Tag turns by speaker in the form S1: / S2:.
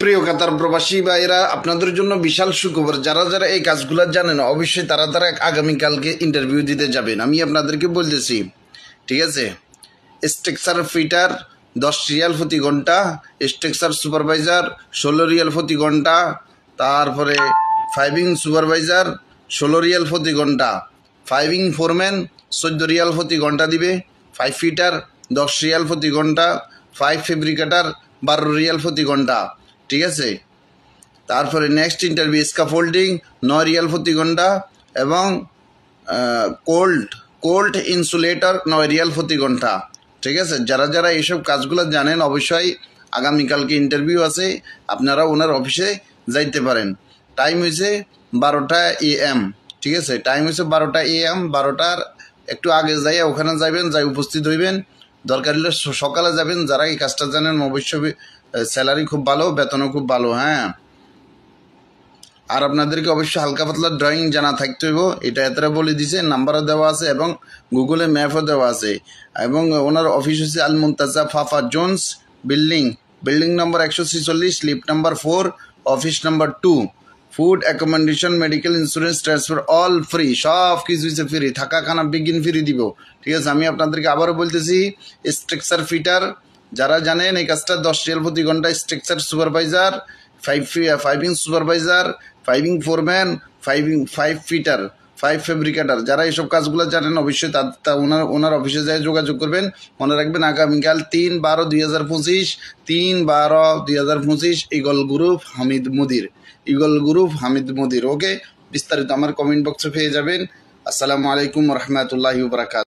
S1: প্রিয় কাতার প্রবাসী ভাইরা, আপনাদের জন্য বিশাল সুখবর। যারা যারা এই কাজগুলো জানেন অবশ্যই তারা আগামীকালকে ইন্টারভিউ দিতে যাবেন। আমি আপনাদেরকে বলতেছি, ঠিক আছে? স্ট্রাকচার ফিটার 10 রিয়াল প্রতি ঘন্টা, স্ট্রাকচার সুপারভাইজার 16 রিয়াল প্রতি ঘন্টা, তারপরে ফাইভিং সুপারভাইজার 16 রিয়াল প্রতি ঘন্টা, ফাইভিং ফোরম্যান 14 রিয়াল প্রতি ঘন্টা দিবে, 5 ফিটার 10 রিয়াল প্রতি ঘন্টা, 5 ফেব্রিকেটার 12 রিয়াল প্রতি ঘন্টা, ঠিক আছে? তারপরে নেক্সট ইন্টারভিউ স্কাফোল্ডিং 9 রিয়াল প্রতি ঘন্টা এবং কোল্ড ইনসুলেটর 9 রিয়াল প্রতি ঘন্টা, ঠিক আছে? যারা যারা এইসব কাজগুলো জানেন অবশ্যই আগামীকালকে ইন্টারভিউ আছে, আপনারা ওনার অফিসে যাইতে পারেন। টাইম হয়েছে 12টা AM, ঠিক আছে? টাইম হয়েছে 12টা AM। 12টার একটু আগে যাই ওখানে যাবেন, যাই উপস্থিত হইবেন। দরকার হলে সকালে যাবেন। যারা এই কাজটা জানেন অবশ্যই স্যালারি খুব ভালো, বেতনও খুব ভালো। হ্যাঁ, আর আপনাদেরকে অবশ্যই হালকা পাতলা ড্রয়িং জানা থাকতে হইব, এটা এতটা বলে দিছে। নাম্বারও দেওয়া আছে এবং গুগলে ম্যাপও দেওয়া আছে। এবং ওনার অফিস হচ্ছে আল মুনতাজা ফাফা জোন্স বিল্ডিং নম্বর 146, lift number 4, office number 2। Food, accommodation, medical, insurance, transfer all free, সব কিছু হচ্ছে ফ্রি। থাকা খানা বিগিন ফ্রি দিব, ঠিক আছে? আমি আপনাদেরকে আবারও বলতেছি, স্ট্রাকচার ফিটার যারা জানেন এই কাজটা 10 রিয়াল প্রতি ঘন্টা, structure supervisor, piping supervisor, piping foreman, 5 fitter, 5 fabricator, যারা এইসব কাজগুলো জানেন অবশ্যই ওনার অফিসে যায় যোগাযোগ করবেন। মনে রাখবেন আগামীকাল 3/12/2025, 3/12/2025 ইগল গ্রুপ হামিদ মুদির। ওকে, বিস্তারিত আমার কমেন্ট বক্সে পেয়ে যাবেন। আসসালামু আলাইকুম রহমতুল্লাহি ওয়া বারাকাতুহু।